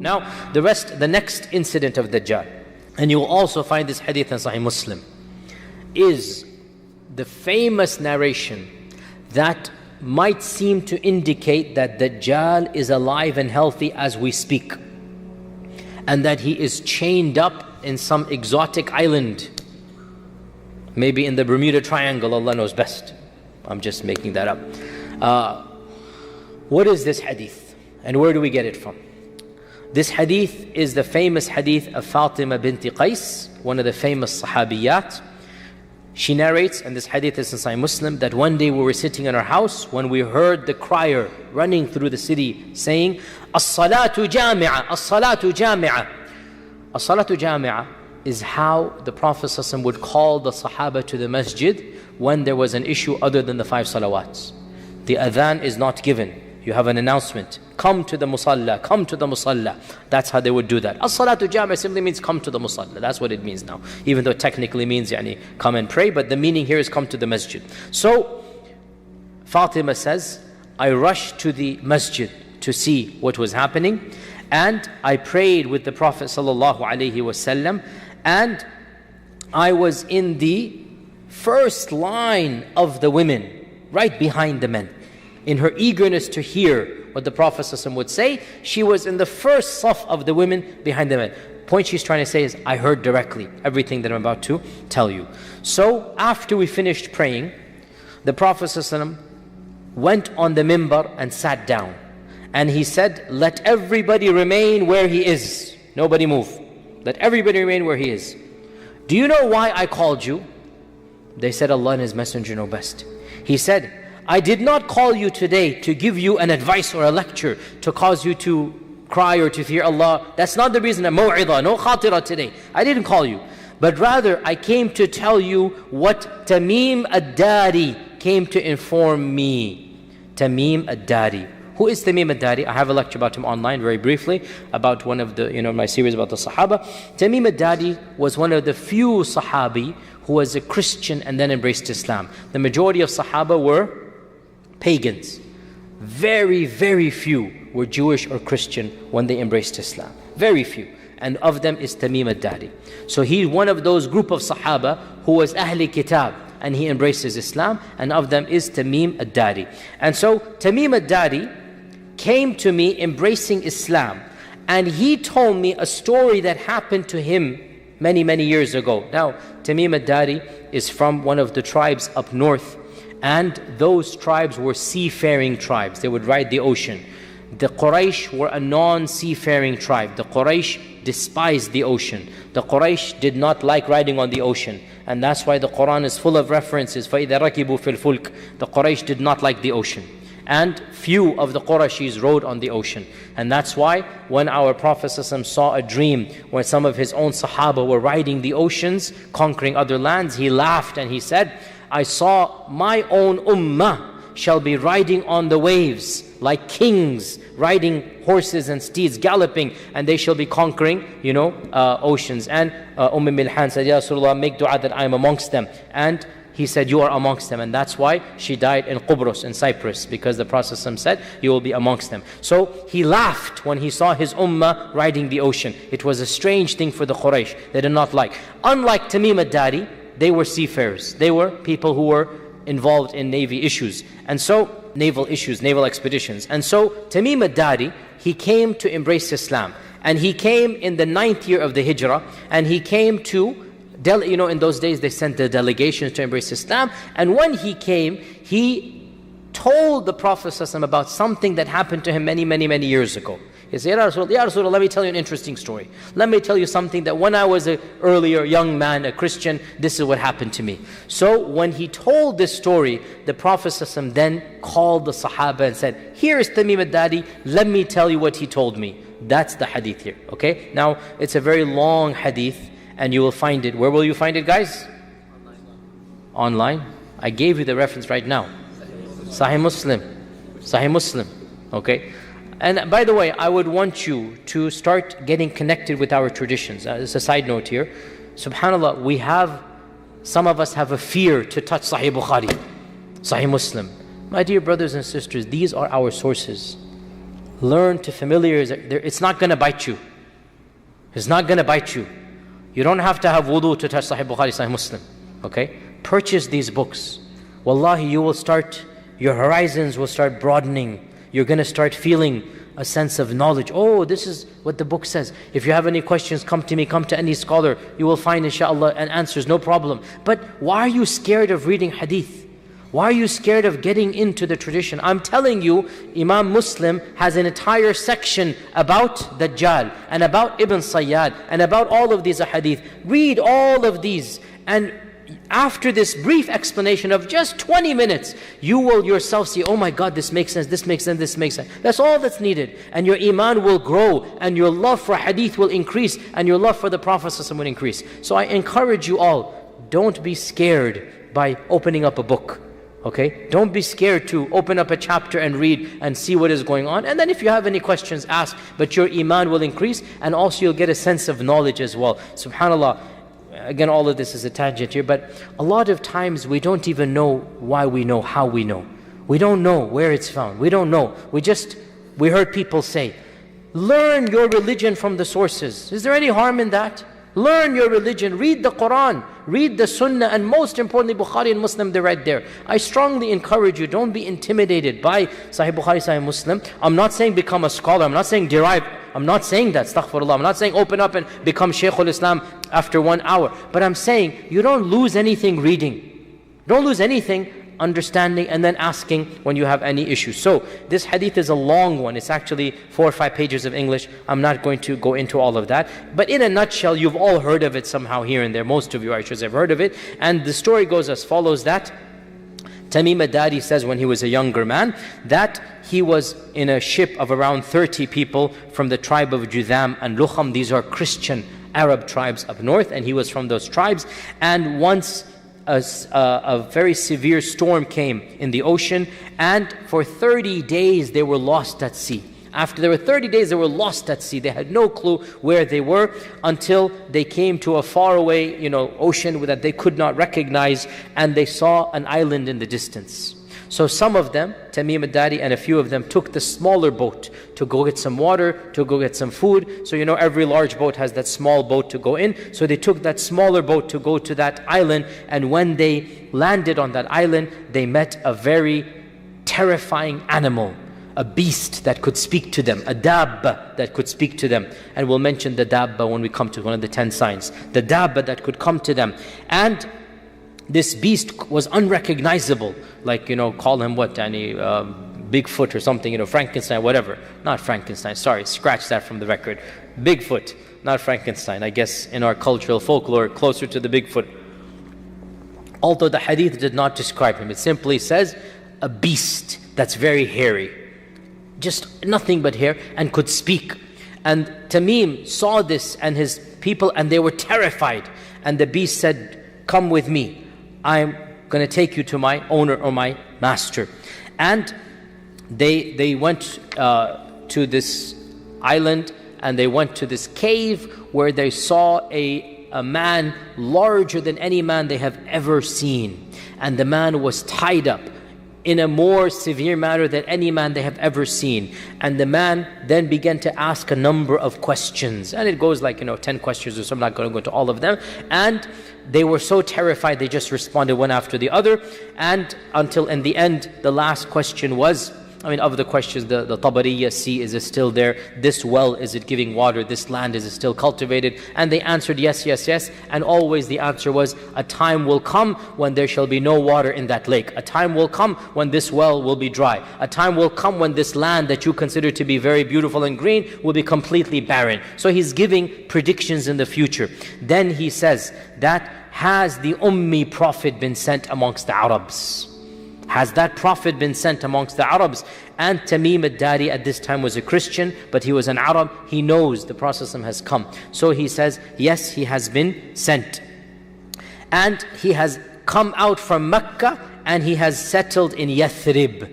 Now, the next incident of Dajjal, and you will also find this hadith in Sahih Muslim, is the famous narration that might seem to indicate that Dajjal is alive and healthy as we speak, and that he is chained up in some exotic island, maybe in the Bermuda Triangle. Allah knows best. I'm just making that up. What is this hadith, and where do we get it from? This hadith is the famous hadith of Fatima binti Qais, one of the famous sahabiyat. She narrates, and this hadith is in Sahih Muslim, that one day we were sitting in our house when we heard the crier running through the city saying, "As-salatu jami'a, as-salatu jami'a." As-salatu jami'a is how the Prophet ﷺ would call the Sahaba to the masjid when there was an issue other than the 5 salawats. The adhan is not given. You have an announcement, come to the musalla, come to the musalla. That's how they would do that. As-salatu jami'a simply means come to the musalla. That's what it means now. Even though it technically means come and pray, but the meaning here is come to the masjid. So Fatima says, I rushed to the masjid to see what was happening, and I prayed with the Prophet ﷺ, and I was in the first line of the women, right behind the men. In her eagerness to hear what the Prophet ﷺ would say, she was in the first saf of the women behind the men. Point she's trying to say is, I heard directly everything that I'm about to tell you. So after we finished praying, the Prophet ﷺ went on the mimbar and sat down. And he said, let everybody remain where he is. Nobody move. Let everybody remain where he is. Do you know why I called you? They said, Allah and His Messenger know best. He said, I did not call you today to give you an advice or a lecture to cause you to cry or to fear Allah. That's not the reason. Maw'idah, no khatira today. I didn't call you. But rather, I came to tell you what Tamim ad-Dari came to inform me. Tamim ad-Dari. Who is Tamim ad-Dari? I have a lecture about him online very briefly, about one of the, my series about the Sahaba. Tamim ad-Dari was one of the few Sahabi who was a Christian and then embraced Islam. The majority of Sahaba were pagans. Very, very few were Jewish or Christian when they embraced Islam. Very few. And of them is Tamim ad-Dari. So he's one of those group of Sahaba who was Ahli Kitab, and he embraces Islam, and of them is Tamim ad-Dari. And so Tamim ad-Dari came to me embracing Islam, and he told me a story that happened to him many, many years ago. Now, Tamim ad-Dari is from one of the tribes up north, and those tribes were seafaring tribes. They would ride the ocean. The Quraysh were a non-seafaring tribe. The Quraysh despised the ocean. The Quraysh did not like riding on the ocean. And that's why the Quran is full of references. فَإِذَا رَكِبُوا فِي الْفُلْكِ. The Quraysh did not like the ocean. And few of the Qurayshis rode on the ocean. And that's why when our Prophet ﷺ saw a dream when some of his own Sahaba were riding the oceans, conquering other lands, he laughed and he said, I saw my own ummah shall be riding on the waves like kings, riding horses and steeds, galloping, and they shall be conquering, oceans. And Milhan said, Ya Rasulullah, make dua that I am amongst them. And he said, you are amongst them. And that's why she died in Qubrus, in Cyprus, because the Prophet said, you will be amongst them. So he laughed when he saw his ummah riding the ocean. It was a strange thing for the Quraysh. They did not like. Unlike Tamim ad-Dari, they were seafarers. They were people who were involved in navy issues. And so, naval issues, naval expeditions. And so, Tamim ad-Dari, he came to embrace Islam. And he came in the 9th year of the Hijrah. And he came to, in those days they sent the delegations to embrace Islam. And when he came, he told the Prophet ﷺ about something that happened to him many, many, many years ago. He said, Ya Rasulullah, let me tell you an interesting story. Let me tell you something that when I was an earlier young man, a Christian, this is what happened to me. So when he told this story, the Prophet ﷺ then called the Sahaba and said, here is Tamim ad-Dari, let me tell you what he told me. That's the hadith here, okay? Now, it's a very long hadith, and you will find it. Where will you find it, guys? Online. I gave you the reference right now. Sahih Muslim. Sahih Muslim, okay? And by the way, I would want you to start getting connected with our traditions. It's a side note here. SubhanAllah, some of us have a fear to touch Sahih Bukhari, Sahih Muslim. My dear brothers and sisters, these are our sources. Learn to familiarize. It's not going to bite you. It's not going to bite you. You don't have to have wudu to touch Sahih Bukhari, Sahih Muslim. Okay? Purchase these books. Wallahi, your horizons will start broadening. You're going to start feeling a sense of knowledge. Oh, this is what the book says. If you have any questions, come to me, come to any scholar. You will find, inshallah, an answers, no problem. But why are you scared of reading hadith? Why are you scared of getting into the tradition? I'm telling you, Imam Muslim has an entire section about Dajjal and about Ibn Sayyad and about all of these hadith. Read all of these, and after this brief explanation of just 20 minutes, you will yourself see, oh my God, this makes sense, this makes sense, this makes sense. That's all that's needed. And your iman will grow, and your love for hadith will increase, and your love for the Prophet ﷺ will increase. So I encourage you all, don't be scared by opening up a book. Okay? Don't be scared to open up a chapter and read and see what is going on. And then if you have any questions, ask. But your iman will increase, and also you'll get a sense of knowledge as well. SubhanAllah. Again, all of this is a tangent here, but a lot of times we don't even know why we know, how we know. We don't know where it's found. We don't know. We heard people say, learn your religion from the sources. Is there any harm in that? Learn your religion. Read the Quran. Read the Sunnah. And most importantly, Bukhari and Muslim, they're right there. I strongly encourage you, don't be intimidated by Sahih Bukhari, Sahih Muslim. I'm not saying become a scholar. I'm not saying derive. I'm not saying that, astaghfirullah. I'm not saying open up and become Shaykhul Islam after 1 hour. But I'm saying you don't lose anything reading. Don't lose anything understanding and then asking when you have any issues. So this hadith is a long one. It's actually 4 or 5 pages of English. I'm not going to go into all of that. But in a nutshell, you've all heard of it somehow here and there. Most of you, I should have heard of it. And the story goes as follows, that Terima says when he was a younger man that he was in a ship of around 30 people from the tribe of Judham and Lukham. These are Christian Arab tribes up north, and he was from those tribes. And once a very severe storm came in the ocean, and for 30 days they were lost at sea. After there were 30 days, they were lost at sea. They had no clue where they were until they came to a faraway, ocean that they could not recognize, and they saw an island in the distance. So some of them, Tamim al-Dari and a few of them, took the smaller boat to go get some water, to go get some food. So every large boat has that small boat to go in. So they took that smaller boat to go to that island, and when they landed on that island, they met a very terrifying animal. A beast that could speak to them, a dabba that could speak to them. And we'll mention the dabba when we come to one of the 10 signs. The dabba that could come to them. And this beast was unrecognizable. Like, call him what? Bigfoot or something, Frankenstein, whatever. Not Frankenstein, sorry, scratch that from the record. Bigfoot, not Frankenstein. I guess in our cultural folklore, closer to the Bigfoot. Although the hadith did not describe him. It simply says, a beast that's very hairy. Just nothing but hair, and could speak. And Tamim saw this and his people, and they were terrified. And the beast said, come with me. I'm going to take you to my owner or my master. And they went to this island, and they went to this cave where they saw a man larger than any man they have ever seen. And the man was tied up in a more severe manner than any man they have ever seen. And the man then began to ask a number of questions. And it goes like, 10 questions or so. I'm not going to go into all of them. And they were so terrified, they just responded one after the other. And until in the end, the last question was, of the questions, the Tabariya sea, is it still there? This well, is it giving water? This land, is it still cultivated? And they answered yes, yes, yes. And always the answer was, a time will come when there shall be no water in that lake. A time will come when this well will be dry. A time will come when this land that you consider to be very beautiful and green will be completely barren. So he's giving predictions in the future. Then he says that, has the Ummi Prophet been sent amongst the Arabs? Has that Prophet been sent amongst the Arabs? And Tamim al-Dari at this time was a Christian, but he was an Arab. He knows the Prophet has come. So he says, yes, he has been sent. And he has come out from Mecca, and he has settled in Yathrib.